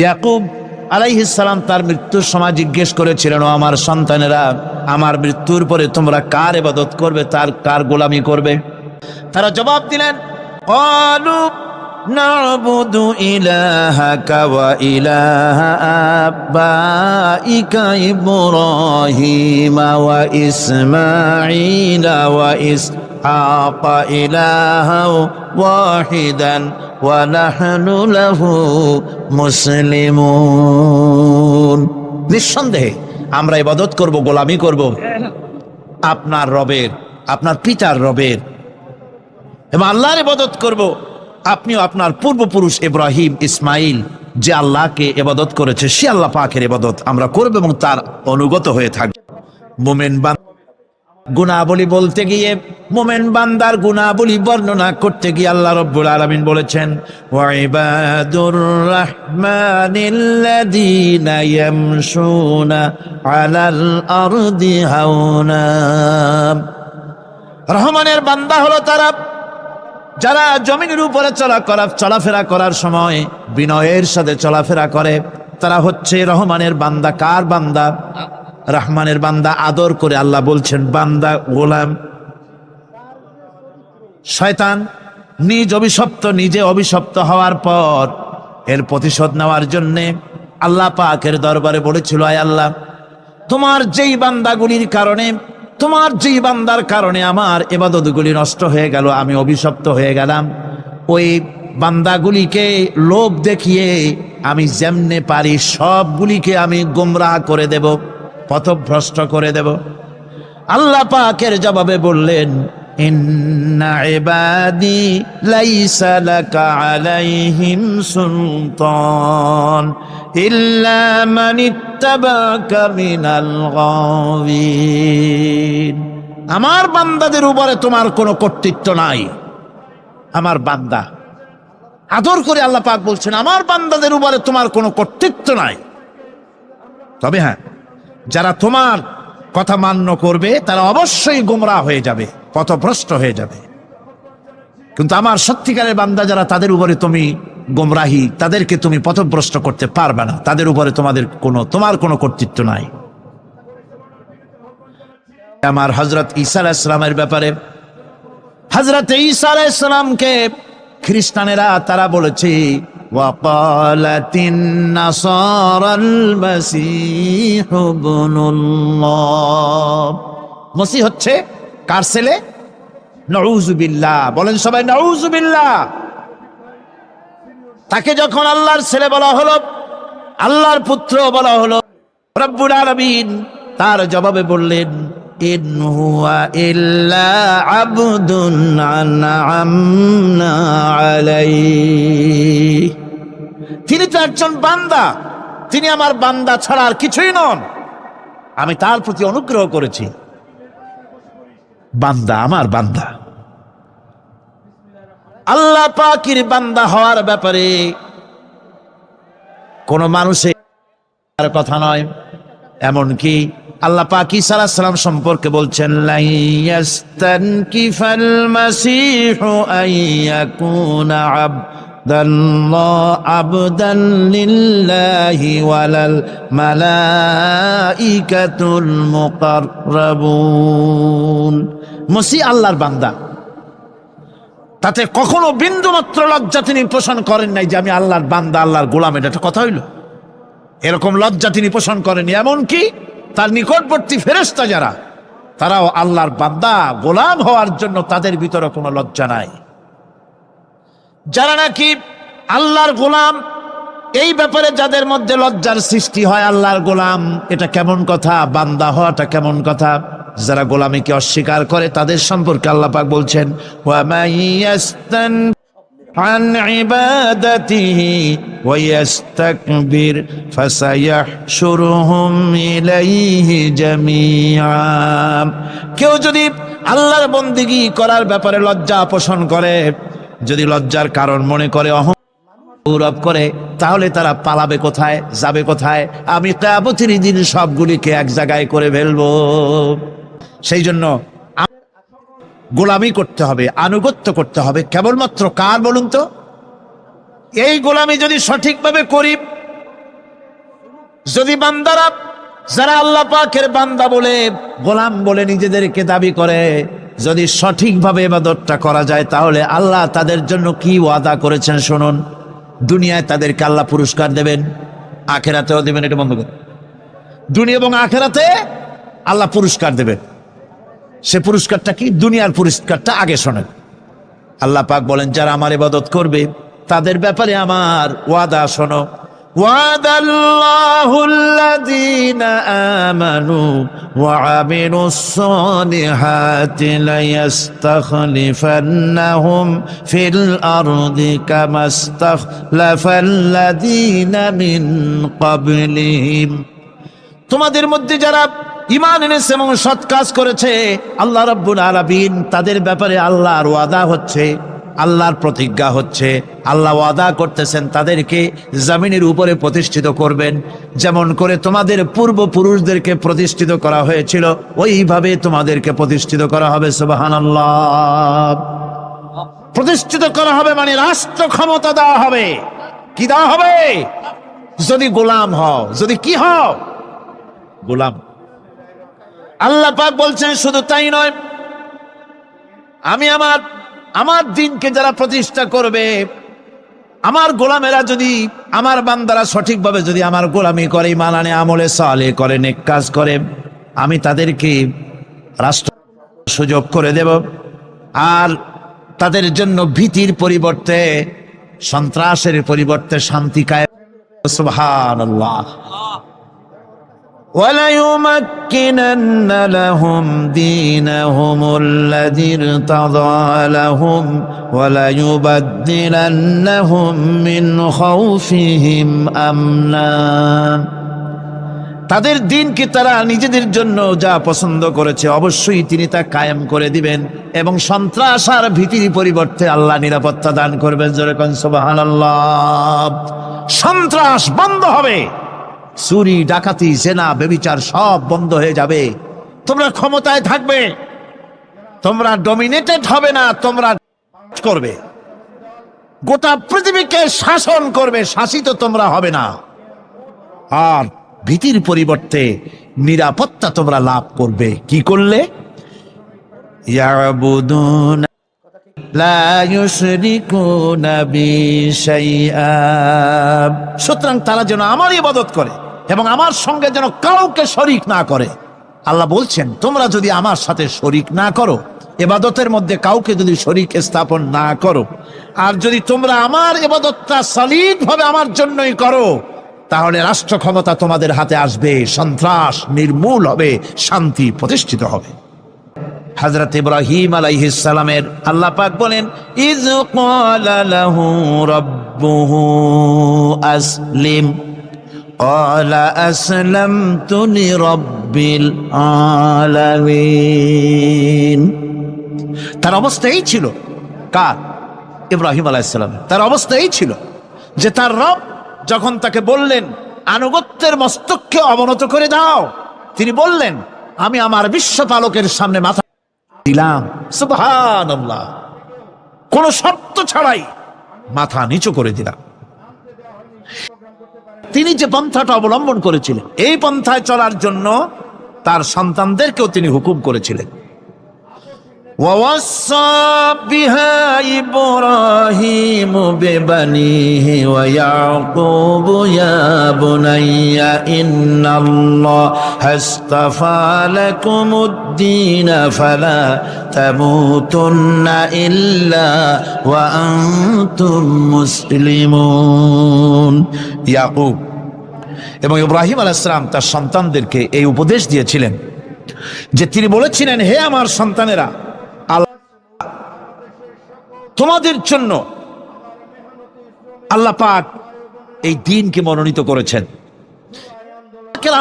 ইয়াকুব আলাইহিস সালাম তার মৃত্যুর সময় জিজ্ঞেস করেছিলেন, ও আমার সন্তানেরা, আমার মৃত্যুর পরে তোমরা কার ইবাদত করবে, তার কার গোলামি করবে? তারা জবাব দিলেন, ক্বালু না'বুদু ইলাহাকা ওয়া ইলাহা আবাইকা ইব্রাহিম ওয়া ইসমাঈল ওয়া ইসহাক ইলাহাও ওয়াহিদান ওয়া নাহনু লাহু মুসলিমুন। নিঃসন্দেহে আমরা ইবাদত করব, গোলামি করব আপনার রবের, আপনার পিতার রবের, এবং আল্লাহর ইবাদত করব। আপনিও আপনার পূর্বপুরুষ ইব্রাহিম ইসমাইল যে আল্লাহকে ইবাদত করেছে সে আল্লাহ পাকের ইবাদত আমরা করব এবং তার অনুগত হয়ে থাকব। মুমিন গুনাহবলী বলতে গিয়ে, মুমিন বান্দার গুনাহবলী বর্ণনা করতে গিয়ে আল্লাহ রাব্বুল আলামিন বলেছেন, ওয়া ইবাদুর রাহমানিল্লাযীনা ইয়ামশুনা আলাল আরদি হাওনা। রহমানের বান্দা হলো তারা যারা জমিনের উপরে চলাফেরা করার সময় বিনয়ের সাথে চলাফেরা করে, তারা হচ্ছে রহমানের বান্দা। কার বান্দা? রহমানের বান্দা। আদর করে আল্লাহ বলছেন বান্দা, গোলাম। শয়তান নিজে অভিশপ্ত হওয়ার পর এর প্রতিশোধ নেওয়ার জন্যে আল্লাহ পাকের দরবারে বলেছিল, আয় আল্লাহ, তোমার যেই বান্দাগুলির কারণে, তোমার যেই বান্দার কারণে আমার ইবাদতগুলি নষ্ট হয়ে গেল, আমি অভিশপ্ত হয়ে গেলাম, ওই বান্দাগুলিকে লোভ দেখিয়ে আমি যেমনে পারি সবগুলিকে আমি গোমরাহ করে দেব, পথভ্রষ্ট করে দেব। আল্লাহ পাকের জবাবে বললেন, ইন্না ইবাদি লাইসা লাকা আলাইহিম সুলতান ইল্লা মান ইত্তাবাকা মিনাল গাওয়িন। আমার বান্দাদের উপরে তোমার কোনো কর্তৃত্ব নাই। আমার বান্দা, আদর করে আল্লাহ পাক বলছেন, আমার বান্দাদের উপরে তোমার কোনো কর্তৃত্ব নাই। তবে হ্যাঁ, যারা তোমার কথা মান্য করবে তারা অবশ্যই গোমরাহ হয়ে যাবে, পথভ্রষ্ট হয়ে যাবে। কিন্তু আমার সত্যিকারের বান্দা যারা, তাদের উপরে তুমি গোমরাহি, তাদেরকে তুমি পথভ্রষ্ট করতে পারবে না। তাদের উপরে তোমার কোনো কর্তৃত্ব নাই। আমার হযরত ঈসা আলাইহিস সালামের ব্যাপারে, হযরত ঈসা আলাইহিস সালামকে খ্রিস্টানেরা তারা বলেছে, ওয়াকালাতিন নাসারাল মাসীহু ইবনুল্লাহ। মসিহ হচ্ছে কার ছেলে? নাউযুবিল্লাহ। বলেন সবাই নাউযুবিল্লাহ। তাকে যখন আল্লাহর ছেলে বলা হলো, আল্লাহর পুত্র বলা হলো, রব্বুল আলামিন তার জবাবে বললেন, ইন হুয়া ইল্লা আবদুন আনআমনা আলাইহি। তিনি তো একজন বান্দা, তিনি আমার বান্দা ছাড়া আর কিছুই নন। আমি তার প্রতি অনুগ্রহ করেছি। বান্দা, আমার বান্দা। আল্লাহ পাকের বান্দা হওয়ার ব্যাপারে কোন মানুষের কথা নয়। এমনকি আল্লাহ পাক ঈসা আলাইহিস সালাম সম্পর্কে বলছেন, লা ইয়াস্তানকিফাল মাসীহু আইয়াকুনা আবদান লিল্লাহি ওয়ালাল মালাইকাতুল মুকাররাবুন। মসিহ আল্লাহর বান্দা, তাতে কখনো বিন্দু মাত্র লজ্জা তিনি পোষণ করেন নাই যে আমি আল্লাহর বান্দা, আল্লাহর গোলাম। এটা একটা কথা হইল? এরকম লজ্জা তিনি পোষণ করেনি। এমনকি তার নিকটবর্তী ফেরেশতা যারা, তারাও আল্লাহর বান্দা, গোলাম হওয়ার জন্য তাদের ভিতরে কোনো লজ্জা নাই। যারা নাকি আল্লাহর গোলাম, এই ব্যাপারে যাদের মধ্যে লজ্জার সৃষ্টি হয়, আল্লাহর গোলাম এটা কেমন কথা, বান্দা হওয়াটা কেমন কথা, যারা গোলামীকে অস্বীকার করে তাদের সম্পর্কে আল্লাহ পাক বলছেন, ওয়া মাইয়াস্তান আন ইবাদাতিহি ওয়া ইস্তাকবির ফাসায়াহশুরুহুম ইলাইহি জামিআ। কেউ যদি আল্লাহর বন্দেগী করার ব্যাপারে লজ্জা পোষণ করে, যদি লজ্জার কারণ মনে করে, গৌরব করে, তাহলে তারা পালাবে কোথায়, যাবে কোথায়? আমি কিয়ামতের দিন সবগুলিকে এক জায়গায় করে ফেলবো। সেই জন্য গোলামি করতে হবে, আনুগত্য করতে হবে। কেবলমাত্র কার বলুন তো? এই গোলামি যদি সঠিকভাবে করি, যদি বান্দারা যারা আল্লাহ পাকের বান্দা বলে গোলাম বলে নিজেদেরকে দাবি করে, যদি সঠিকভাবে ইবাদতটা করা যায়, তাহলে আল্লাহ তাদের জন্য কি ওয়াদা করেছেন শুনুন। দুনিয়ায় তাদেরকে আল্লাহ পুরস্কার দেবেন, আখেরাতেও দেবেন। এটা বন্ধ করে, দুনিয়া এবং আখেরাতে আল্লাহ পুরস্কার দেবেন। সে পুরস্কারটা কি? দুনিয়ার পুরস্কারটা আগে শোনেন। আল্লাহ পাক বলেন, যারা আমার ইবাদত করবে তাদের ব্যাপারে আমার ওয়াদা শোনো। ওয়াদাল্লাহুল্লাযীনা আমানু ওয়া আমিলুস সালিহাতি লায়াস্তাখলিফান্নাহুম ফিল আরদি কামাস্তাখলাফাল্লাযীনা মিন ক্বাবলিহিম। তোমাদের মধ্যে যারা ঈমান এনেছে এবং সৎ কাজ করেছে, আল্লাহ রাব্বুল আলামিন তাদের ব্যাপারে আল্লাহর ওয়াদা হচ্ছে, আল্লাহর প্রতিজ্ঞা হচ্ছে, আল্লাহ ওয়াদা করতেছেন তাদেরকে জমিনের উপরে প্রতিষ্ঠিত করবেন। যেমন করে তোমাদের পূর্বপুরুষদেরকে প্রতিষ্ঠিত করা হয়েছিল, ওইভাবে তোমাদেরকে প্রতিষ্ঠিত করা হবে। সুবহানাল্লাহ। প্রতিষ্ঠিত করা হবে মানে রাষ্ট্র ক্ষমতা দেওয়া হবে। কি দেওয়া হবে? যদি গোলাম হও, যদি কি হও? গোলাম। আল্লাহ পাক বলছেন শুধু তাই নয়, আমি আমার দিনকে যারা প্রতিষ্ঠা করবে, আমার গোলামেরা যদি, আমার বান্দারা সঠিকভাবে যদি আমার গোলামি করে, ঈমান আনে, আমলে সালেহ করে, নেক কাজ করে, আমি তাদেরকে রাষ্ট্র সুযোগ করে দেব। আর তাদের জন্য ভীতির পরিবর্তে, সন্ত্রাসের পরিবর্তে শান্তি কায়েম। সুবহানাল্লাহ। وَلَيُمَكِّنَنَّ لَهُمْ دِينَهُمُ الَّذِي ارْتَضَىٰ لَهُمْ وَلَيُبَدِّلَنَّهُم مِّنْ خَوْفِهِمْ أَمْنًا। তাদের দিনকে তারা নিজেদের জন্য যা পছন্দ করেছে, অবশ্যই তিনি তা কায়েম করে দিবেন, এবং সন্ত্রাস আর ভীতির পরিবর্তে আল্লাহ নিরাপত্তা দান করবেন। জোরে কোন সুবহানাল্লাহ। সন্ত্রাস বন্ধ হবে, চুরি, ডাকাতি, জেনা, ব্যভিচার সব বন্ধ হয়ে যাবে। তোমরা ক্ষমতায় থাকবে, তোমরা ডমিনেটেড হবে না, তোমরা করবে, গোটা পৃথিবীকে শাসন করবে, শাসিত তোমরা হবে না। আর ভীতির পরিবর্তে নিরাপত্তা তোমরা লাভ করবে। কি করলে? ইয়াবুদুন লা ইউশরিকুনা বি শাইআ। সুতরাং তারা যেন আমার ইবাদত করে এবং আমার সঙ্গে যেন কাউকে শরীক না করে। আল্লাহ বলছেন, তোমরা যদি আমার সাথে শরীক না করো, ইবাদতের মধ্যে কাউকে যদি শরীক স্থাপন না করো, আর যদি তোমরা আমার ইবাদতটা সলিড ভাবে আমার জন্যই করো, তাহলে রাষ্ট্র ক্ষমতা তোমাদের হাতে আসবে, সন্ত্রাস নির্মূল হবে, শান্তি প্রতিষ্ঠিত হবে। হযরত ইব্রাহিম আলাইহিস সালামের আল্লাহ পাক বলেন, ইয ক্বালা লাহু রাব্বুহু আসলিম ক্বালা আসলামতু লিরাব্বিল আলামিন। তার অবস্থা এই ছিল, কার? ইব্রাহিম আলাইহিস সালাম। তার অবস্থা এই ছিল যে তার রব যখন তাকে বললেন আনুগত্যের মস্তককে অবনত করে দাও, তিনি বললেন, আমি আমার বিশ্বপালকের সামনে মাথা দিলাম। সুবহানাল্লাহ। কোন শর্ত ছাড়াই মাথা নিচু করে দিলাম। তিনি যে পন্থাটা অবলম্বন করেছিলেন, এই পন্থায় চলার জন্য তার সন্তানদেরকেও তিনি হুকুম করেছিলেন। وَوَصَّى بِهَا إِبْرَاهِيمُ بِبَنِيهِ وَيَعْقُوبُ يَا بُنَيَّ إِنَّ اللَّهَ اصْطَفَى لَكُمُ الدِّينَ فَلَا تَمُوتُنَّ إِلَّا وَأَنْتُمْ مُسْلِمُونَ। ইয়াকুব এবং ইব্রাহিম আলাইহিস সালাম তার সন্তানদেরকে এই উপদেশ দিয়েছিলেন যে তিনি বলেছিলেন, হে আমার সন্তানেরা, তোমাদের জন্য আল্লাহ পাক এই দ্বীনকে মনোনীত করেছেন।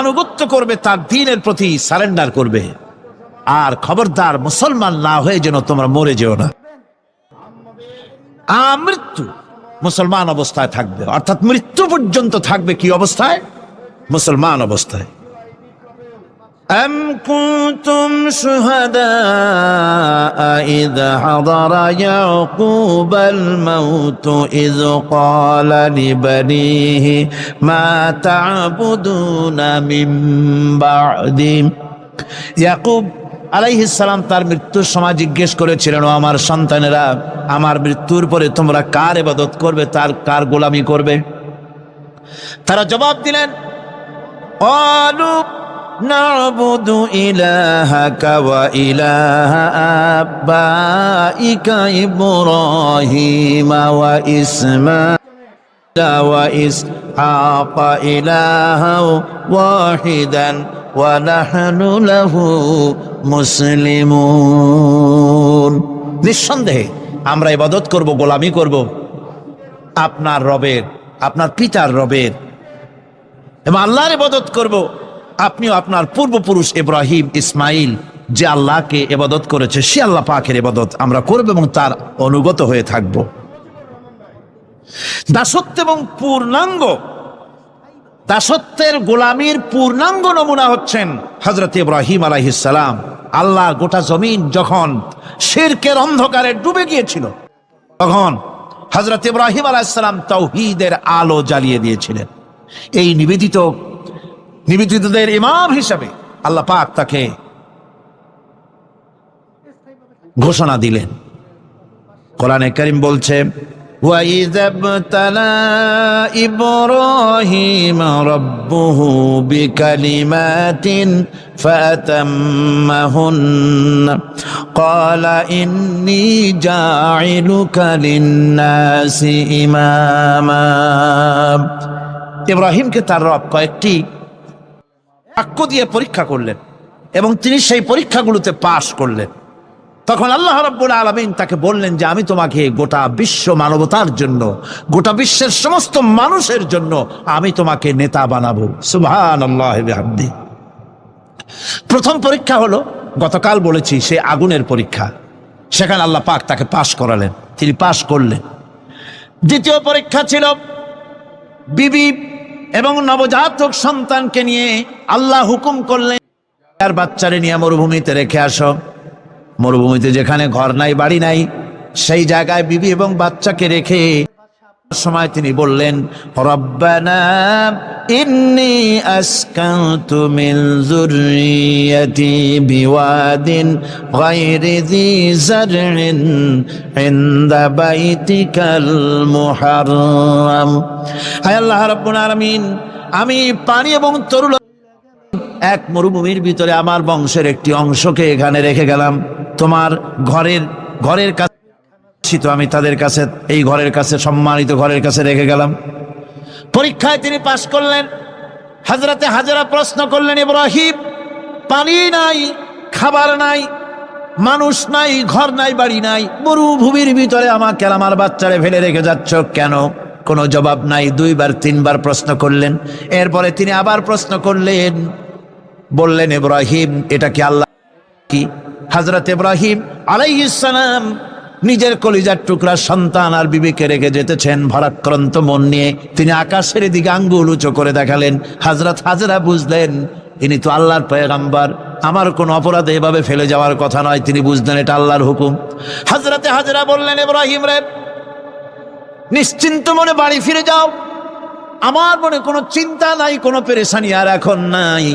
আনুগত্য করবে, তার দ্বীনের প্রতি সারেন্ডার করবে, আর খবরদার মুসলমান না হয়ে যেন তোমরা মরে যেও না। মৃত্যু মুসলমান অবস্থায় থাকবে, অর্থাৎ মৃত্যু পর্যন্ত থাকবে কি অবস্থায়? মুসলমান অবস্থায়। أم كنتم شهداء إذ حضر يعقوب الموت إذ قال لبنيه ما تعبدون من بعدي ইয়াকুব আলাইহিস সালাম তার মৃত্যুর সময় জিজ্ঞেস করেছিলেন, ও আমার সন্তানেরা, আমার মৃত্যুর পরে তোমরা কার ইবাদত করবে, তার কার গোলামি করবে? তারা জবাব দিলেন, ক্বালু না'বুদু ইলাহাকা ওয়া ইলাহা আবাইকা ইব্রাহিম ওয়া ইসমাঈল ওয়া ইসহাক ইলাহাও ওয়াহিদান ওয়া নাহনু লাহু মুসলিমুন। নিঃসন্দেহে আমরা ইবাদত করব, গোলামি করব আপনার রবের, আপনার পিতার রবের, এবং আল্লাহর ইবাদত করব। আপনিও আপনার পূর্বপুরুষ ইব্রাহিম ইসমাইল যে আল্লাহকে ইবাদত করেছে, সে আল্লাহ পাকের ইবাদত আমরা করব এবং তার অনুগত হয়ে থাকব। দাসত্ব এবং পূর্ণাঙ্গ দাসত্বের গোলামির পূর্ণাঙ্গ নমুনা হচ্ছেন হযরত ইব্রাহিম আলাইহিস সালাম। আল্লাহর গোটা জমিন যখন শিরকের অন্ধকারে ডুবে গিয়েছিল, তখন হযরত ইব্রাহিম আলাইহিস সালাম তাওহীদের আলো জ্বালিয়ে দিয়েছিলেন। এই নিবেদিতদের ইমাম হিসাবে আল্লাহ পাক তাকে ঘোষণা দিলেন। কোরআনে কারীম বলছে, وَإِذَا ابْتَلَى إِبْرَاهِيمَ رَبُّهُ بِكَلِمَاتٍ فَأَتَمَّهُنَّ قَالَ إِنِّي جَاعِلُكَ لِلنَّاسِ إِمَامًا। ইব্রাহিমকে তার রব কয়েকটি বাক্য দিয়ে পরীক্ষা করলেন এবং তিনি সেই পরীক্ষাগুলোতে পাশ করলেন। তখন আল্লাহ রাব্বুল আলামিন তাকে বললেন যে আমি তোমাকে গোটা বিশ্ব মানবতার জন্য, গোটা বিশ্বের সমস্ত মানুষের জন্য আমি তোমাকে নেতা বানাবো। সুবহানাল্লাহি বিহামদিহি। প্রথম পরীক্ষা হলো, গতকাল বলেছি, সে আগুনের পরীক্ষা। সেখানে আল্লাহ পাক তাকে পাশ করালেন, তিনি পাশ করলেন। দ্বিতীয় পরীক্ষা ছিল বিবি এবং নবজাতক সন্তানকে নিয়ে আল্লাহ হুকুম করলেন, আর বাচ্চারে নিয়ে মরুভূমিতে রেখে আসো। মরুভূমিতে যেখানে ঘর নাই, বাড়ি নাই, সেই জায়গায় বিবি এবং বাচ্চাকে রেখে সময় তিনি বললেন, রব্বানা ইন্নী আসকানতু মিন যুররিয়্যাতি বিওয়াদিন গায়রি যী যারইন ইনদা বাইতিকাল মুহাররাম। হায় আল্লাহ রাব্বুল আলামিন, আমি পানি এবং তরুলতা এক মরুভূমির ভিতরে আমার বংশের একটি অংশকে এখানে রেখে গেলাম, তোমার ঘরের কাছে। আমি তাদের কাছে, এই ঘরের কাছে, সম্মানিত ঘরের কাছে রেখে গেলাম। পরীক্ষায় তিনি পাশ করলেন। হযরতে হাজেরা প্রশ্ন করলেন, ইব্রাহিম, পানি নাই, খাবার নাই, মানুষ নাই, ঘর নাই, বাড়ি নাই, মরুভূমির ভিতরে আমাকে আমার বাচ্চারে ফেলে রেখে যাচ্ছ কেন? কোনো জবাব নাই। দুইবার তিনবার প্রশ্ন করলেন। এরপরে তিনি আবার প্রশ্ন করলেন, বললেন, ইব্রাহিম, এটা কি আল্লাহ কি? হযরত ইব্রাহিম আলাইহিস সালাম নিজের কলিজার টুকরা সন্তান আর বিবিকে রেখে যেতেছেন ভারাক্রান্ত মন নিয়ে। তিনি আকাশের দিকে আঙ্গুল উঁচু করে দেখালেন। হযরত হাজেরা বুঝলেন ইনি তো আল্লাহর পয়গম্বর, আমার কোনো অপরাধে এভাবে ফেলে যাওয়ার কথা নয়। তিনি বুঝলেন এটা আল্লাহর হুকুম। হযরতে হাজেরা বললেন, ইব্রাহিম রে, নিশ্চিন্ত মনে বাড়ি ফিরে যাও, আমার মনে কোনো চিন্তা নাই, কোনো পেরেশানি আর এখন নাই।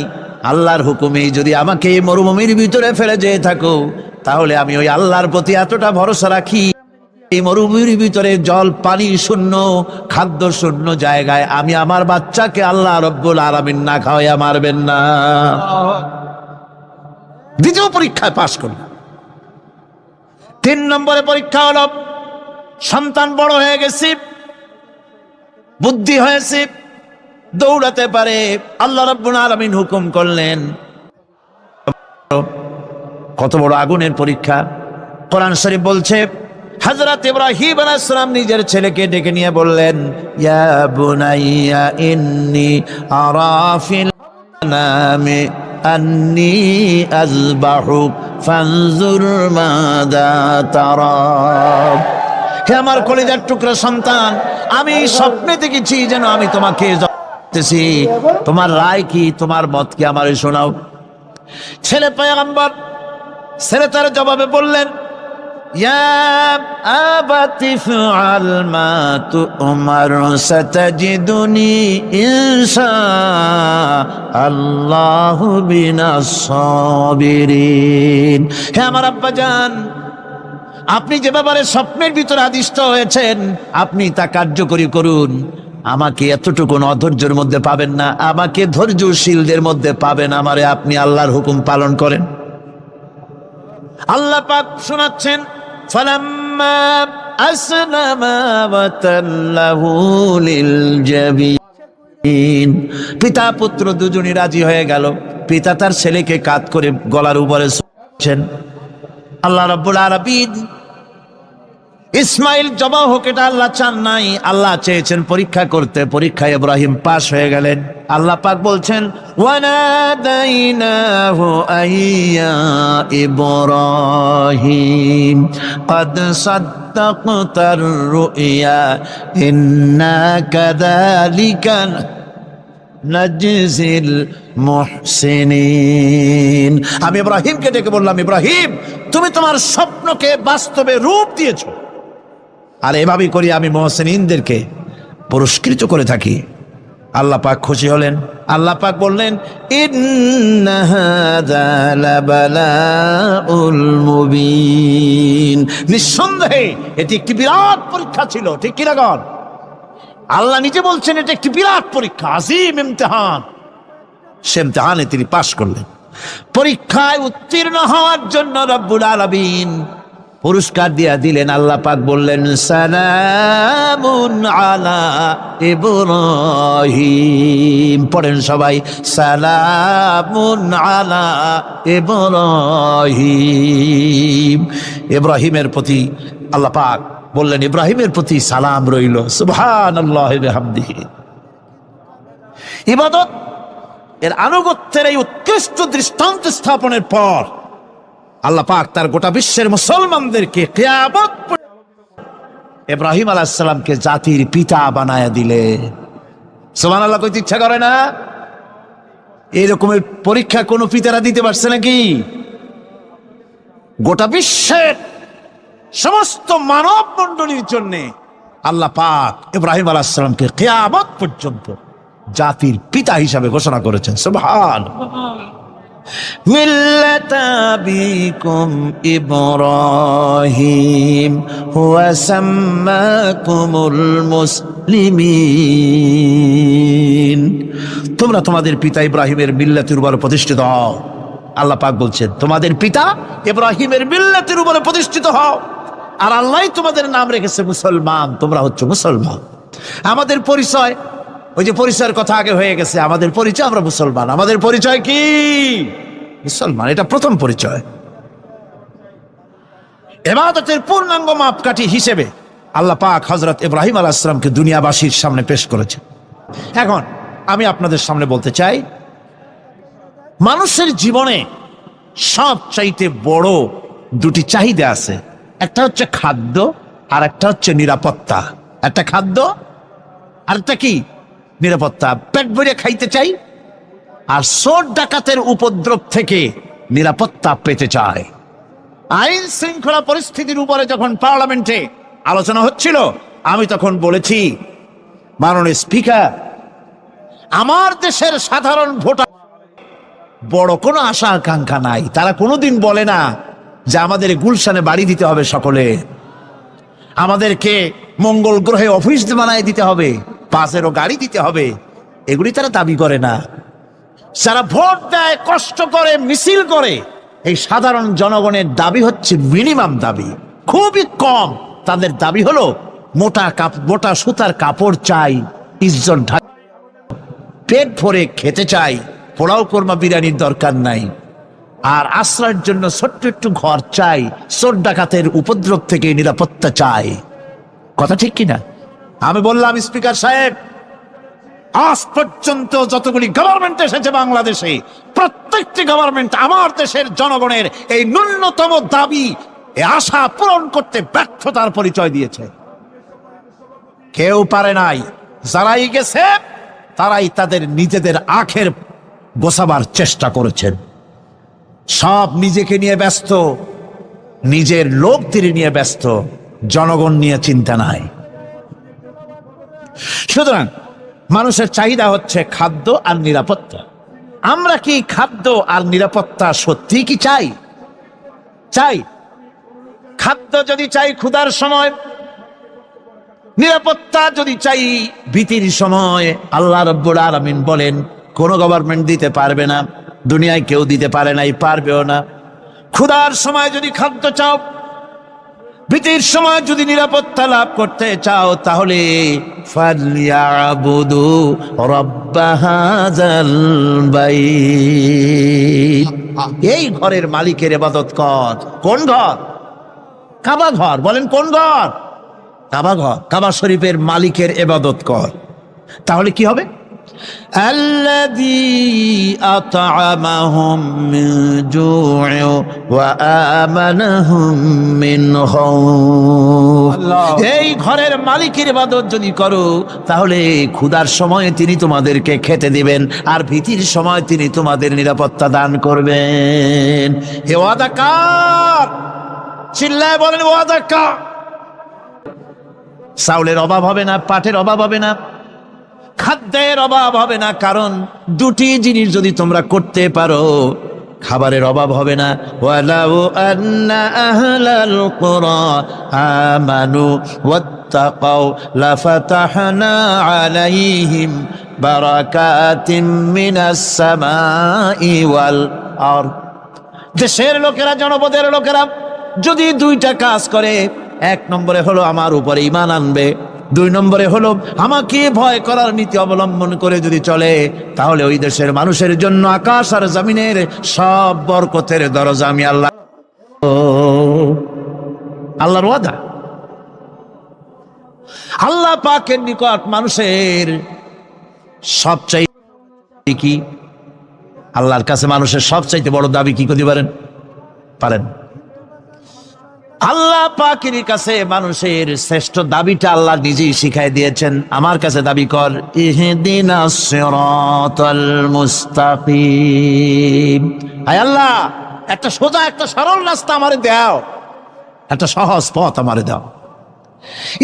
আল্লাহর হুকুমেই যদি আমাকে এই মরুভূমির ভিতরে ফেলে যেয়ে থাকো, তাহলে আমি ওই আল্লাহর প্রতি এতটা ভরসা রাখি, এই মরুভূমির ভিতরে জল পানি শূন্য, খাদ্য শূন্য জায়গায় আমি আমার বাচ্চাকে আল্লাহ রব্বুল আলামিন না খাওয়াইয়া মারবেন না। দ্বিতীয় পরীক্ষায় পাশ করলাম। 3 নম্বরে পরীক্ষা হলো, সন্তান বড় হয়ে গেছে, বুদ্ধি হয়েছে, দৌড়াতে পারে। আল্লাহ রাব্বুল আলামিন হুকুম করলেন, কত বড় আগুনের পরীক্ষা! কোরআন শরীফ বলছে, হযরত ইব্রাহিম আলাইহিস সালাম নিজের ছেলেকে ডেকে নিয়ে বললেন, ইয়া বুনাইয়া ইন্নী আরা ফিল মানামি আন্নী আযবাহুক ফানজুর মাযা তারা। হে আমার কলিজার টুকরা সন্তান, আমি স্বপ্নে দেখেছি যেন আমি তোমাকে জবাই করতেছি। তোমার রায় কি, তোমার মত কি, আমারে শোনাও। ছেলে পয়গম্বর, ছেলে তার জবাবে বললেন, ইয়া আবাতি ফাআল মা তু'মার সাতাজিদুনি ইনশাআল্লাহু বিনাস সাবিরিন। হে আমার আব্বাজান, আপনি যে ব্যাপারে স্বপ্নের ভিতরে আদিষ্ট হয়েছেন আপনি তা কার্যকরী করুন। আমাকে এতটুকু অধৈর্যের মধ্যে পাবেন না, আমাকে ধৈর্যশীলদের মধ্যে পাবেন। আমারে আপনি আল্লাহর হুকুম পালন করেন। আল্লাহ পাক শোনাচ্ছেন, ফালাম্মা আসলামা ওয়া তাল্লাহু লিল জাবিন। পিতা পুত্র দুজনই রাজি হয়ে গেল। পিতা তার ছেলেকে কাঁধ করে গলার উপরে শুয়েছেন। আল্লাহ রাব্বুল আলামিন ইসমাইল জবাহ হোক এটা আল্লাহ চান নাই, আল্লাহ চেয়েছেন পরীক্ষা করতে। পরীক্ষায় ইব্রাহিম পাশ হয়ে গেলেন। আল্লাহ পাক বলছেন, ওয়ানাদাইনাহু আইয়া ইব্রাহিম কদ সাদ্দাকতার রুইয়া ইন্না কাযালিকা নাজজিল মুহসিনিন। আমি ইব্রাহিমকে ডেকে বললাম, ইব্রাহিম তুমি তোমার স্বপ্নকে বাস্তবে রূপ দিয়েছো, আর এভাবেই করি আমি মুহসিনিনদেরকে পুরস্কৃত করে থাকি। আল্লাহ পাক খুশি হলেন। আল্লাহ পাক বললেন, ইন্না হাযা লাবালাউল মুবিন। নিঃসন্দেহে এটি একটি বিরাট পরীক্ষা ছিল, ঠিক কি না গণ? আল্লাহ নিজে বলছেন এটা একটি বিরাট পরীক্ষা, আজিম ইমতিহান। সে ইমতিহানে তিনি পাশ করলেন। পরীক্ষায় উত্তীর্ণ হওয়ার জন্য রব্বুল আলামিন পুরস্কার দিয়া দিলেন। আল্লাহ পাক বললেন, সালামুন আলা ইব্রাহিম। পড়েন সবাই, সালামুন আলা ইব্রাহিম। ইব্রাহিমের প্রতি আল্লাহ পাক বললেন, ইব্রাহিমের প্রতি সালাম রইল। সুবহানাল্লাহি ওয়া বিহামদিহি। ইবাদত এর আনুগত্যের এই উৎকৃষ্ট দৃষ্টান্ত স্থাপনের পর আল্লাহ পাক তার গোটা বিশ্বের মুসলমানদেরকে কিয়ামত ইব্রাহিম আলাইহিস সালামকে জাতির পিতা বানায়া দিলে। সুবহানাল্লাহ কইতে ইচ্ছা করে না? এরকমের পরীক্ষা কোন পিতারা দিতে পারছে নাকি? গোটা বিশ্বের সমস্ত মানব মণ্ডলীর জন্য আল্লাহ পাক ইব্রাহিম আলাইহিস সালামকে কিয়ামত পর্যন্ত জাতির পিতা হিসাবে ঘোষণা করেছেন। সুবহানাল্লাহ। মিল্লাতা আবিকুম ইব্রাহিম হুয়া সাম্মাকুমুল মুসলিমিন। তোমরা তোমাদের পিতা ইব্রাহিমের মিল্লাতের উপর প্রতিষ্ঠিত হও। আল্লাহ পাক বলছেন, তোমাদের পিতা ইব্রাহিমের মিল্লাতের উপরে প্রতিষ্ঠিত হও, আর আল্লাহ তোমাদের নাম রেখেছে মুসলমান। তোমরা হচ্ছে মুসলমান। আমাদের পরিচয়, ওই যে পরিচয়ের কথা আগে হয়ে গেছে, আমাদের পরিচয় আমরা মুসলমান। আমাদের পরিচয় কি? মুসলমান। এটা প্রথম পরিচয়। ইবাদতের পূর্ণাঙ্গ মাপকাঠি হিসেবে আল্লাহ পাক হযরত ইব্রাহিম আলাইহিস সালামকে দুনিয়াবাসীর সামনে পেশ করেছেন। এখন আমি আপনাদের সামনে বলতে চাই, মানুষের জীবনে সবচাইতে বড় দুটি চাহিদা আছে। একটা হচ্ছে খাদ্য, আর একটা হচ্ছে নিরাপত্তা। একটা খাদ্য, আর একটা কি? নিরাপত্তা। পেট ভরে খাইতে চাই, আর চোর ডাকাতের উপদ্রব থেকে নিরাপত্তা পেতে চায়। আইন শৃঙ্খলা পরিস্থিতির উপরে যখন পার্লামেন্টে আলোচনা হচ্ছিল, আমি তখন বলেছি, মাননীয় স্পিকার, আমার দেশের সাধারণ ভোটার বড় কোনো আশা আকাঙ্ক্ষা নাই। তারা কোনোদিন বলে না যে আমাদের গুলশানে বাড়ি দিতে হবে, সকলে আমাদেরকে মঙ্গল গ্রহে অফিস বানায় দিতে হবে, পাঁচেরও গাড়ি দিতে হবে। এগুলি তারা দাবি করে না। যারা ভোট দেয়, কষ্ট করে, মিছিল করে, এই সাধারণ জনগণের দাবি হচ্ছে মিনিমাম দাবি, খুবই কম। তাদের দাবি হলো মোটা সুতার কাপড় চাই, ইজ্জত ঢাকা, পেট ভরে খেতে চাই, পোলাও কোরমা বিরিয়ানির দরকার নাই, আর আশ্রয়ের জন্য ছোট্ট একটু ঘর চাই, চোর ডাকাতের উপদ্রব থেকে নিরাপত্তা চাই। কথা ঠিক কিনা? আমি বললাম, স্পিকার সাহেব, আজ পর্যন্ত যতগুলি গভর্নমেন্ট এসেছে বাংলাদেশে, প্রত্যেকটি গভর্নমেন্ট আমার দেশের জনগণের এই ন্যূনতম দাবি, এই আশা পূরণ করতে ব্যর্থতার পরিচয় দিয়েছে। কেউ পারে নাই। যারাই গেছে তারাই তাদের নিজেদের আখের গোছাবার চেষ্টা করেছেন। সব নিজেকে নিয়ে ব্যস্ত, নিজের লোকদের নিয়ে ব্যস্ত, জনগণ নিয়ে চিন্তা নাই। সুতরাং মানুষের চাহিদা হচ্ছে খাদ্য আর নিরাপত্তা। আমরা কি খাদ্য আর নিরাপত্তা সত্যি কি চাই? চাই। খাদ্য যদি চাই ক্ষুধার সময়, নিরাপত্তা যদি চাই ভীতির সময়, আল্লাহ রাব্বুল আলামিন বলেন কোন গভর্নমেন্ট দিতে পারবে না, দুনিয়ায় কেউ দিতে পারে নাই, পারবেও না। ক্ষুধার সময় যদি খাদ্য চাও, ভীতির সময় যদি নিরাপত্তা লাভ করতে চাও, তাহলে ফালইয়াবুদু রাব্ব হাযাল বাইত, এই ঘরের মালিকের ইবাদত কর। কোন ঘর? কাবা ঘর। বলেন কোন ঘর? কাবা ঘর। কাবা শরীফের মালিকের ইবাদত কর। তাহলে কি হবে? আল্লাযী আত'আমাহুম মিন জু'ইন ওয়া আমানাহুম মিন খাউফ। এই ঘরের মালিকের ইবাদত যদি করো, তাহলে ক্ষুধার সময়ে তিনি তোমাদেরকে খেতে দিবেন, আর ভীতির সময় তিনি তোমাদের নিরাপত্তা দান করবেন। হে ওয়াদা কার? চিল্লায় বলেন ওয়াদা কার? চাউলের অভাব হবে না, পাটের অভাব হবে না, খাদ্যের অভাব হবে না, কারণ দুটি জিনিস যদি তোমরা করতে পারো, খাবারের অভাব হবে না। ওয়ালাউ আন্না আহলাল কুরা আমানু ওয়াত্তাকাউ লাফাতাহনা আলাইহিম বারাকাতিম মিনাস সামাই ওয়াল আরদ। দেশের লোকেরা, জনপদের লোকেরা যদি দুইটা কাজ করে, এক নম্বরে হলো আমার উপরে ঈমান আনবে, দুই নম্বরে হলো আমাকে ভয় করার নীতি অবলম্বন করে যদি চলে, তাহলে ওই দেশের মানুষের জন্য আকাশ আর জমিনের সব বরকতের দরজা আমি আল্লাহর ওয়াদা। আল্লাহ পাকের নিকট মানুষের সবচাইতে কি? আল্লাহর কাছে মানুষের সবচাইতে বড় দাবি কি করতে পারেন? আল্লাহ পাকের কাছে মানুষের শ্রেষ্ঠ দাবিটা আল্লাহ নিজেই শিখাই দিয়েছেন। আমার কাছে দাবি কর, ইহদিনাস সিরাতাল মুস্তাকিম। আয় আল্লাহ, একটা সোজা, একটা সরল রাস্তা আমারে দাও, একটা সহজ পথ আমারে দাও।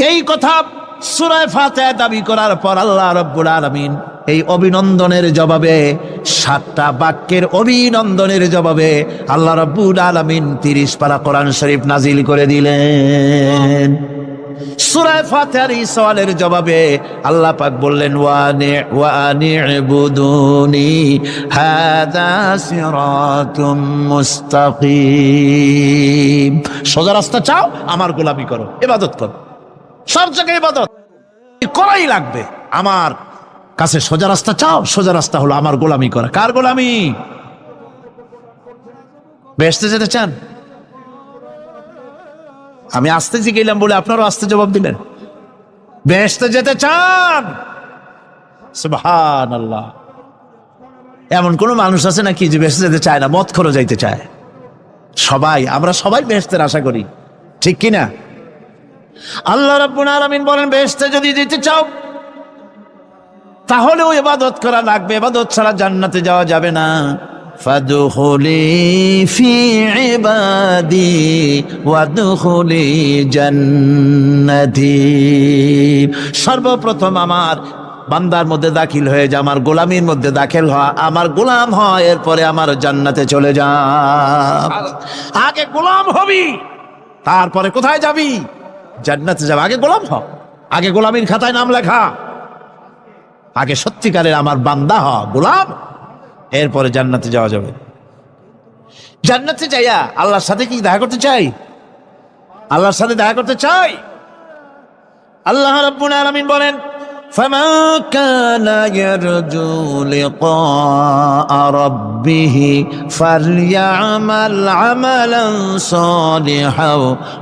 এই কথা সূরা ফাতিহা দাবি করার পর আল্লাহ রাব্বুল আলামিন এই অভিনন্দনের জবাবে, 7টা বাক্যের অভিনন্দনের জবাবে আল্লাহ রাব্বুল আলামিন 30 পারা কোরআন শরীফ নাজিল করে দিলেন। সূরা ফাতিহার এই সওয়ালের জবাবে আল্লাহ পাক বললেন, ওয়া আনি'বুদুনি হাযা সিরাতুম মুস্তাকিম। সোজা রাস্তা চাও, আমার গোলামি করো, ইবাদত করো, সব জায়গায় ইবাদত করাই লাগবে। আমার কাছে সোজা রাস্তা চাও, সোজা রাস্তা হলো আমার গোলামি করা। কার গোলামি? বেহেশতে যেতে চান? আমি আস্তে জিগেলাম বলে আপনারও আস্তে জবাব দিলেন। বেহেশতে যেতে চান? সুবহানাল্লাহ। এমন কোন মানুষ আছে নাকি যে বেহেশতে যেতে চায় না? মদ খোর যাইতে চায়। সবাই, আমরা সবাই বেহেশতের আশা করি, ঠিক কিনা? আল্লাহ রাব্বুল আলামিন বলেন, বেহেশতে যদি যেতে চাও তাহলেও ইবাদত করা লাগবে, ইবাদত ছাড়া জান্নাতে যাওয়া যাবে না। ফাদখুলি ফি ইবাদি ওয়াদখুলি জান্নাতি। সর্বপ্রথম আমার বান্দার মধ্যে দাখিল হয়ে যা, আমার গোলামির মধ্যে দাখিল হওয়া, আমার গোলাম হয়, এরপরে আমার জান্নাতে চলে যা। আগে গোলাম হবি, তারপরে কোথায় যাবি? জান্নাতে যাবে। আগে গোলাম হ, আগে গোলামির খাতায় নাম লেখা, আগে সত্যিকারের আমার বান্দা হ, গোলাম, এরপরে জান্নাতে যাওয়া যাবে। জান্নাতে যাইয়া আল্লাহর সাথে কি দেখা করতে চাই? আল্লাহর সাথে দেখা করতে চাই। আল্লাহ রাব্বুল আলামিন বলেন, ফামান কানা ইয়ারজু লিকা রাব্বিহি ফালইয়ামাল আমালান সালিহান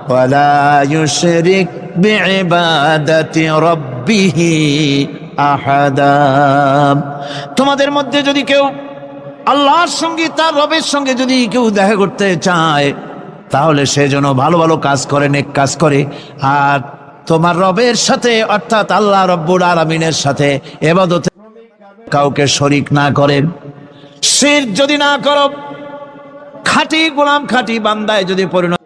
ওয়া লা ইউশরিক বিইবাদাতি রাব্বিহি আহাদা। তোমাদের মধ্যে যদি কেউ আল্লাহর সঙ্গে, তার রবের সঙ্গে যদি কেউ দেখা করতে চায়, তাহলে সে যেন ভালো ভালো কাজ করে, নেক কাজ করে, আর তোমার রবের সাথে অর্থাৎ আল্লাহ রাব্বুল আলামিনের সাথে ইবাদতে কাউকে শরীক না করেন। শিরক যদি না করো, খাঁটি গোলাম খাঁটি বান্দায় যদি পরিণত,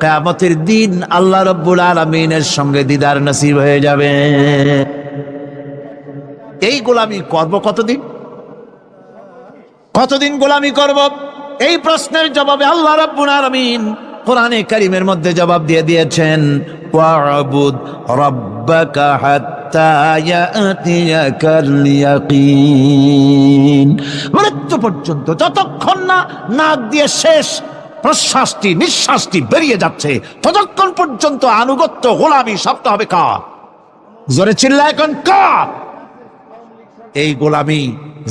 কিয়ামতের দিন আল্লাহ রাব্বুল আলামিনের সঙ্গে দিদার নসিব হয়ে যাবে। এই গোলামি করব কতদিন? কতদিন গোলামি করব? এই প্রশ্নের জবাবে আল্লাহ রাব্বুল আলামিন কোরআনে কারীমের মধ্যে জবাব দিয়ে দিয়েছেন, ওয়া'বুদ রাব্বাকা হাত্তা ইয়াতিয়াকাল ইয়াকিন। মৃত্যু পর্যন্ত, যতক্ষণ না নাক দিয়ে শেষ প্রশ্বাসটি নিঃশ্বাসটি বেরিয়ে যাচ্ছে, ততক্ষণ পর্যন্ত আনুগত্য গোলামি সবটা হবে কার? জোরে চিল্লায় এখন কার? এই গোলামি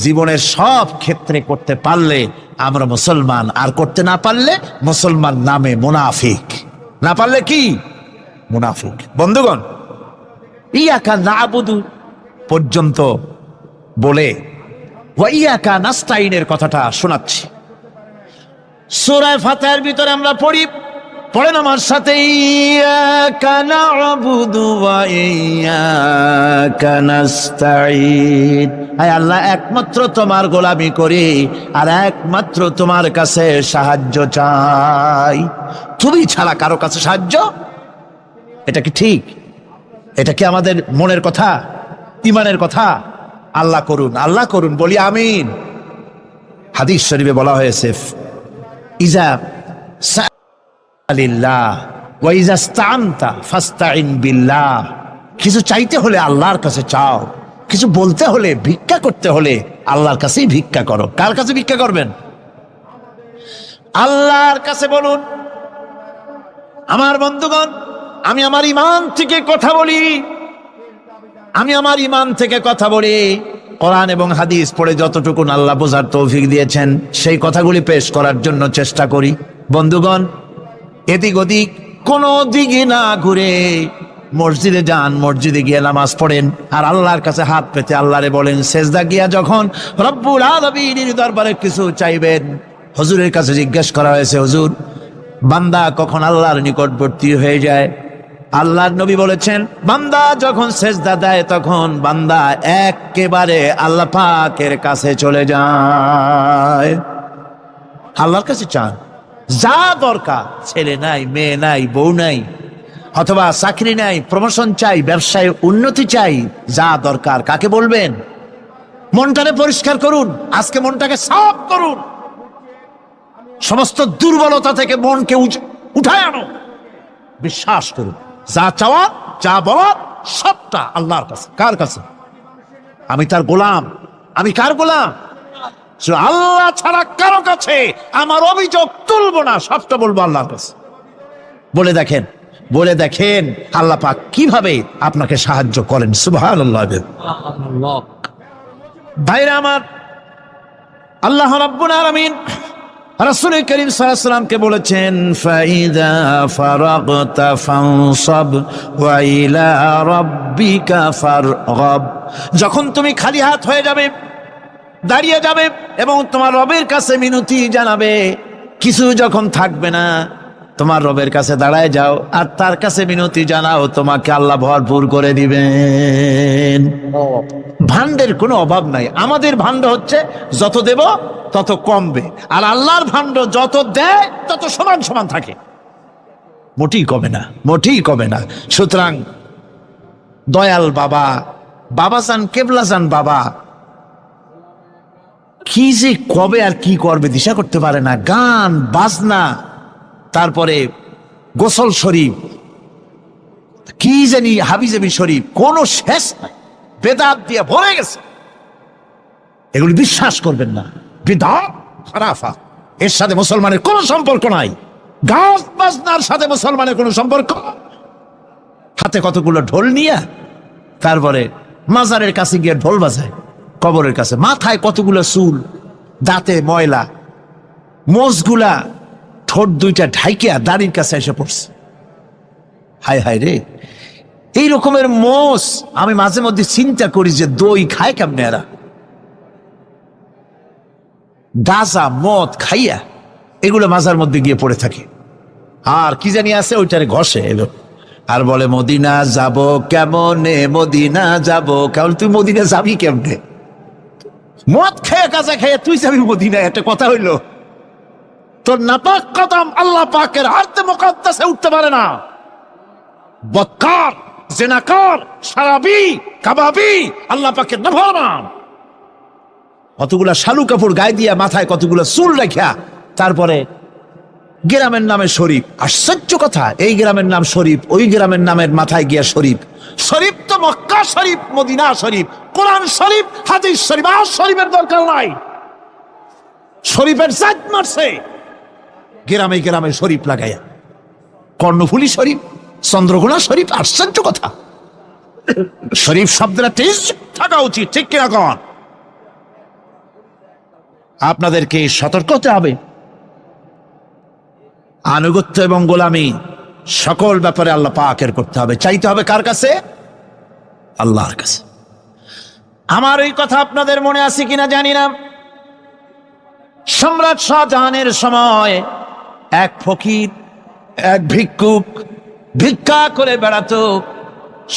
জীবনের সব ক্ষেত্রে করতে পারলে আমরা মুসলমান, আর করতে না পারলে মুসলমান নামে মুনাফিক। না পারলে কি? মুনাফিক। বন্ধুগণ, ইয়াকা না'বুদু পর্যন্ত বলে ওয়া ইয়াকা নাস্তাইনের কথাটা শোনাচ্ছি। সূরা ফাতিহার ভিতরে আমরা পড়ি, পড়েন আমার সাথে, ইয়াকা না'বুদু ওয়া ইয়াকা নাস্তাইন। আয় আল্লাহ, একমাত্র তোমার গোলামি করি আর একমাত্র তোমার কাছে সাহায্য চাই। তুমি ছাড়া কারো কাছে সাহায্য? এটা কি ঠিক? এটা কি আমাদের মনের কথা, ইমানের কথা? আল্লাহ করুন, আল্লাহ করুন, বলি আমিন। হাদিস শরীফে বলা হয়েছে, ইজা সাআলিল্লাহ ওয়া ইজা ইসতাআনতা ফাসতাইন বিল্লাহ। কিছু চাইতে হলে আল্লাহর কাছে চাও, কিছু বলতে হলে, ভিক্ষা করতে হলে আল্লাহর কাছেই ভিক্ষা করো। কার কাছে ভিক্ষা করবেন? আল্লাহর কাছে বলুন। আমার বন্ধুগণ, আমি আমার ঈমান থেকে কথা বলি, আমি আমার ঈমান থেকে কথা বলি। কোরআন এবং হাদিস পড়ে যতটুকু আল্লাহ বোঝার তৌফিক দিয়েছেন সেই কথাগুলি পেশ করার জন্য চেষ্টা করি। বন্ধুগণ, এদিক ওদিক কোনো দিকে না ঘুরে মসজিদে যান, মসজিদে গিয়ে নামাজ পড়েন, আর আল্লাহর কাছে হাত পেতে আল্লাহরে বলেন। সেজদা গিয়া যখন রব্বুল আলামিনের দরবারে কিছু চাইবেন, হুজুরের কাছে জিজ্ঞেস করা হয়েছে, হুজুর, বান্দা কখন আল্লাহর নিকটবর্তী হয়ে যায়? আল্লাহর নবী বলেছেন, বান্দা যখন সেজদা দেয় তখন বান্দা একেবারে আল্লাহ পাকের কাছে চলে যায়। আল্লাহর কাছে চান, যা দরকার, ছেলে নাই, মেয়ে নাই, বউ নাই, অথবা চাকরি নাই, প্রমোশন চাই, ব্যবসায় উন্নতি চাই, যা দরকার কাকে বলবেন? মনটাকে পরিষ্কার করুন, আজকে মনটাকে সাফ করুন, সমস্ত দুর্বলতা থেকে মনকে উঠায় আনো, বিশ্বাস করুন, যা চাওয়ার, যা বলার সবটা আল্লাহর কাছে। কার কাছে? আমি তার গোলাম। আমি কার গোলাম? আল্লাহ ছাড়া কারো কাছে আমার অভিযোগ তুলবো না, সবটা বলবো আল্লাহর কাছে। বলে দেখেন, বলে দেখেন আল্লাহ পাক কিভাবে আপনাকে সাহায্য করেন। সুবহানাল্লাহ। ভাইরা আমার, আল্লাহ রাব্বুল আলামিন রাসূল করিম সাল্লাল্লাহু আলাইহি ওয়াসাল্লামকে বলেছেন, ফাইদা ফারাগতা ফানসাব ওয়া ইলা রাব্বিকা ফারগাব। যখন তুমি খালি হাত হয়ে যাবে, দাঁড়িয়ে যাবে এবং তোমার রবের কাছে মিনতি জানাবে, কিছু যখন থাকবে না, তোমার রবের কাছে দাঁড়ায় যাও আর তার কাছে মিনতি জানাও, তোমাকে আল্লাহ ভরপুর করে দিবেন। ভান্ডের কোনো অভাব নাই। আমাদের ভান্ড হচ্ছে যত দেব তত কমবে, আর আল্লাহর ভান্ড যত দেয় তত সমান সমান থাকে, মোটেই কমে না, মোটেই কমে না। সুতরাং দয়াল বাবা, বাবাজান, কেবলাজান বাবা কি যে কবে আর কি করবে দিশা করতে পারে না। গান বাজনা, তারপরে গোসল শরীফ, কি জানি হাবিজাবি শরীফ, কোনো শেষ নাই, বেদাত দিয়ে ভরে গেছে। এগুলি বিশ্বাস করবেন না, বিদআত খারাফা, এর সাথে মুসলমানের কোনো সম্পর্ক নাই। গান বাজনার সাথে মুসলমানের কোনো সম্পর্ক। হাতে কতগুলো ঢোল নিয়ে তারপরে মাজারের কাছে গিয়ে ঢোল বাজায়, কবরের কাছে, মাথায় কতগুলো চুল, দাঁতে ময়লা, মোষগুলা ঠোঁট দুইটা ঢাইকিয়া দাড়ির কাছে এসে পড়ছে। হায় হায় রে, এই রকমের মোষ আমি মাঝে মধ্যে চিন্তা করি যে দই খায় কেমনে এরা, গাঁজা মদ খাইয়া এগুলো মাজার মধ্যে গিয়ে পড়ে থাকে। আর কি জানি আছে ওইটারে ঘষে এলো আর বলে মদিনা যাব কেমনে, মদিনা যাব কেমন। তুই মদিনা যাবি কেমনে? মদ খেয়ে গাঁজা খেয়ে তুই যাবি মদিনা? একটা কথা হইলো? তোর নাপাক কদম আল্লাহ পাকের আরতে মুকাদ্দাসে উঠতে পারে না। বদকার, জিনাকার, শারাবি, কাবাবি, আল্লাহ পাকের নাফরমান। কতগুলা শালু কাপড় গায়ে দিয়া, মাথায় কতগুলা চুল রাখিয়া, তারপরে গ্রামের নামে শরীফ। আশ্চর্য কথা, এই গ্রামের নাম শরীফ, ওই গ্রামের নামের মাথায় গিয়া শরীফ। শরীফ তো মক্কা শরীফ, মদিনা শরীফ, কোরআন শরীফ, হাদিস শরীফ। আর শরীফের দরকার নাই। শরীফের জাত মারছে গ্রামে গ্রামে শরীফ লাগাইয়া। কর্ণফুলী শরীফ, চন্দ্রকোনা শরীফ। আশ্চর্য কথা। শরীফ শব্দটা তেজ থাকা উচিত, ঠিক কিনা কন? আপনাদেরকে সতর্ক হতে হবে। আনুগত্য এবং গোলামি সকল ব্যাপারে আল্লাহ পাকের করতে হবে। চাইতে হবে কার কাছে? আল্লাহর কাছে। আমার এই কথা আপনাদের মনে আছে কিনা জানি না। সম্রাট শাহজাহানের সময় এক ফকির, এক ভিক্ষুক ভিক্ষা করে বেড়াতো।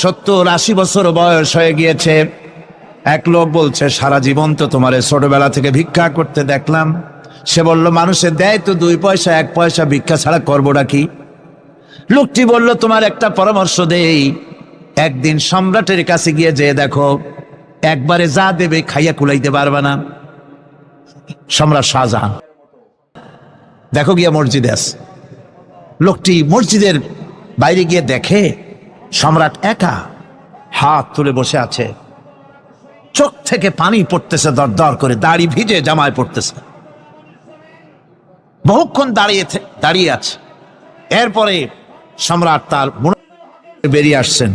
70-80 বছর বয়স হয়ে গিয়েছে। এক লোক বলছে, সারা জীবন তো তোমারে ছোটবেলা থেকে ভিক্ষা করতে দেখলাম। সে বলল, মানুষে দেয় তো 2 পয়সা, 1 পয়সা, ভিক্ষা ছাড়া করবোটা কি? লোকটি বলল, তোমার একটা পরামর্শ দেই। একদিন সম্রাটের কাছে গিয়ে যে দেখো, একবারে যা দেবে খাইয়া কুলাইতে পারবে না। সম্রাট শাহজাহান দেখো গিয়া মসজিদে আছে। লোকটি মসজিদের বাইরে গিয়ে দেখে সম্রাট একা হাত তুলে বসে আছে। চোখ থেকে পানি পড়তেছে দর দর করে, দাড়ি ভিজে জামায় পড়তেছে। বহুক্ষণ দাঁড়িয়ে আছে। এরপরে সম্রাট তার বেরিয়ে আসছেন।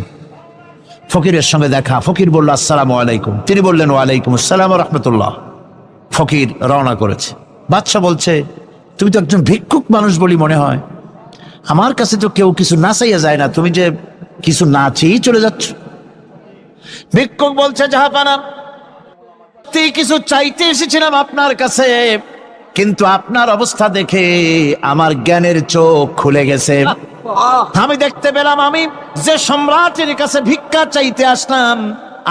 ফকিরের সঙ্গে দেখা। ফকির বলল, আসসালামু আলাইকুম। তিনি বললেন, ওয়ালাইকুম আসসালাম ওয়া রাহমাতুল্লাহ। ফকির রওনা করেছে। বাদশা বলছে, তুমি তো একজন ভিক্ষুক মানুষ বলি মনে হয়। আমার কাছে তো কেউ কিছু না চাইয়া যায় না, তুমি যে কিছু না চেয়েই চলে যাচ্ছ। ভিক্ষুক বলছে, জাহাপানা, কিছু চাইতে এসেছিলাম আপনার কাছে, কিন্তু আপনার অবস্থা দেখে আমার জ্ঞানের চোখ খুলে গেছে। আমি দেখতে পেলাম, আমি যে সম্রাটের কাছে ভিক্ষা চাইতে আসলাম,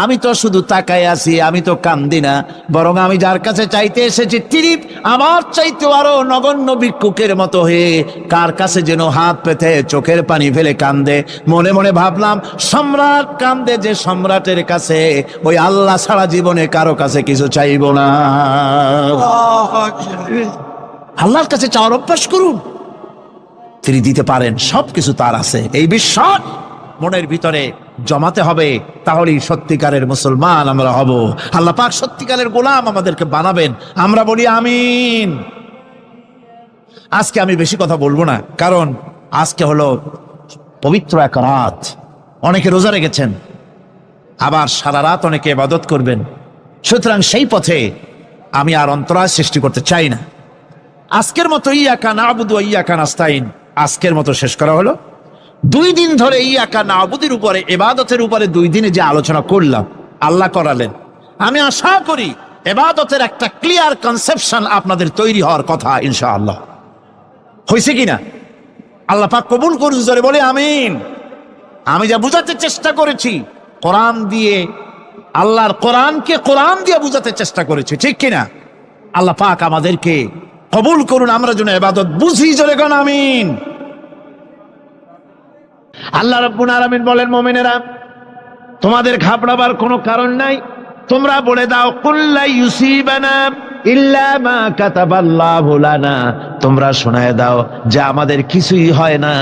আমি তো শুধু তাকায় আছি, আমি তো কান্দি না। বরং আমি যার কাছে চাইতে এসেছি, তিনি আমার চাইতে আরো নগণ্য ভিক্ষুকের মতো হয়ে কার কাছে যেন হাত পেতে চোখের পানি ফেলে কান্দে। মনে মনে ভাবলাম, সম্রাট কান্দে যে সম্রাটের কাছে, ওই আল্লাহ সারা জীবনে কারো কাছে কিছু চাইব না। আল্লাহর কাছে চাওয়ার অভ্যাস করুন, তিনি দিতে পারেন। সবকিছু তার আছে, এই বিশ্বাস মনের ভিতরে জমাতে হবে। তাহলেই সত্যিকারের মুসলমান আমরা হব। আল্লাহ পাক সত্যিকারের গোলাম আমাদেরকে বানাবেন। আমরা বলি আমিন। আজকে আমি বেশি কথা বলবো না, কারণ আজকে হলো পবিত্র এক রাত। অনেকে রোজা রেখেছেন, আবার সারা রাত অনেকে ইবাদত করবেন। সুতরাং সেই পথে আমি আর অন্তরায় সৃষ্টি করতে চাই না। আজকের মতো ইয়াকা নাবুদু ওয়া ইয়াকা নাস্তাইন আজকের মতো শেষ করা হলো। 2 দিন ধরে ইয়াকা নাবুদের উপরে, ইবাদতের উপরে 2 দিনে যে আলোচনা করলাম, আল্লাহ করালেন। আমি আশা করি ইবাদতের একটা ক্লিয়ার কনসেপশন আপনাদের তৈরি হওয়ার কথা ইনশাআল্লাহ। হয়েছে কিনা? আল্লাহ পাক কবুল করুন, জোরে বলে আমিন। আমি যা বুঝাতে চেষ্টা করেছি কোরআন দিয়ে, আল্লাহর কোরআনকে কোরআন দিয়ে বুঝাতে চেষ্টা করেছি, ঠিক কিনা? আল্লাহ পাক আমাদেরকে কবুল করুন, আমরা যেন ইবাদত বুঝি, জোরে কোন আমিন। আল্লাহ রাব্বুল আলামিন বলেন, মুমিনেরা, তোমাদের ঘাবড়াবার কোনো কারণ নাই। তোমরা বলে দাও, কুল্লা ইউসিবানা ইল্লা মা কাতাবাল্লাহু লানা। তোমরা শোনায় দাও যে আমাদের কিছুই হয় না,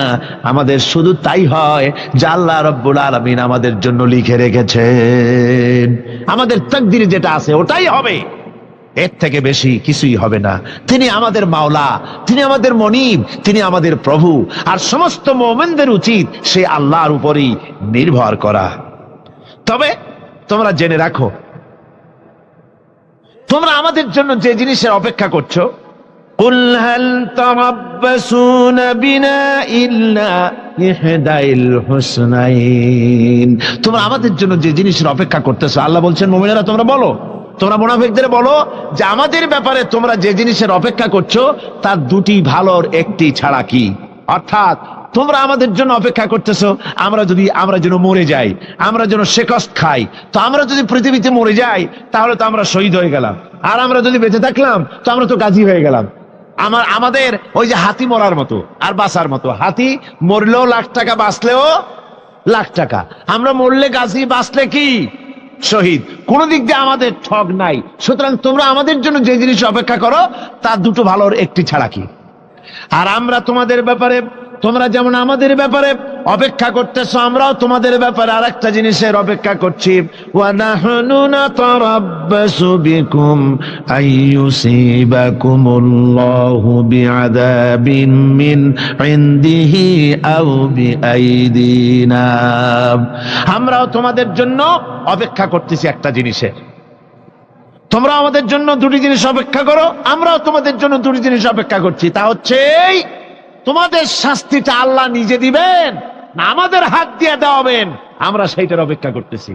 আমাদের শুধু তাই হয় যা আল্লাহ রাব্বুল আলামিন আমাদের জন্য লিখে রেখেছেন। আমাদের তাকদীরে যেটা আছে ওটাই হবে, এর থেকে বেশি কিছুই হবে না। তিনি আমাদের মাওলা, তিনি আমাদের মনিব, তিনি আমাদের প্রভু। আর সমস্ত মুমিনদের উচিত সে আল্লাহর উপরই নির্ভর করা। তবে তোমরা জেনে রাখো, তোমরা আমাদের জন্য যে জিনিসের অপেক্ষা করছো, কুল হাল তারাব্বাসুনা বিনা ইল্লা ইহদাইল হুসনাইন। তোমরা আমাদের জন্য যে জিনিসের অপেক্ষা করতেছো, আল্লাহ বলছেন, মুমিনেরা তোমরা বলো, তোমরা মুনাফিকদের বলো যে আমাদের ব্যাপারে তোমরা যে জিনিসের অপেক্ষা করছো তার 2টি ভালোর একটি ছাড়া কি? অর্থাৎ তোমরা আমাদের জন্য অপেক্ষা করতেছো আমরা যেন মরে যাই, আমরা যেন শেকস্ত খাই। তো আমরা যদি পৃথিবীতে মরে যাই তাহলে তো আমরা শহীদ হয়ে গেলাম, আর আমরা যদি বেঁচে থাকলাম তো আমরা তো গাজী হয়ে গেলাম। আমাদের ওই যে হাতি মরার মতো আর বাঁচার মতো, হাতি মরলেও লাখ টাকা, বাঁচলেও লাখ টাকা। আমরা মরলে গাজী, বাঁচলে কি শহীদ। কোন দিক দিয়ে আমাদের ঠগ নাই। সুতরাং তোমরা আমাদের জন্য যে জিনিস অপেক্ষা করো তার দুটো ভালোর একটি ছাড়া কি। আর আমরা তোমাদের ব্যাপারে, তোমরা যেমন আমাদের ব্যাপারে অপেক্ষা করতেছো, আমরাও তোমাদের ব্যাপারে আরেকটা জিনিসের অপেক্ষা করছি। ওয়া নাহনু নাতারাব্বাসু বিকুম আইয়ুসিবাকুমুল্লাহু বিআযাবিন মিন ইনদিহি আও বিআইদিনা। আমরাও তোমাদের জন্য অপেক্ষা করতেছি একটা জিনিসের। তোমরা আমাদের জন্য দুটি জিনিস অপেক্ষা করো, আমরাও তোমাদের জন্য দুটি জিনিস অপেক্ষা করছি। তা হচ্ছে এই, তোমাদের শাস্তিটা আল্লাহ নিজে দিবেন না আমাদের হাত দিয়ে দেওয়াবেন, আমরা সেইটার অপেক্ষা করতেছি।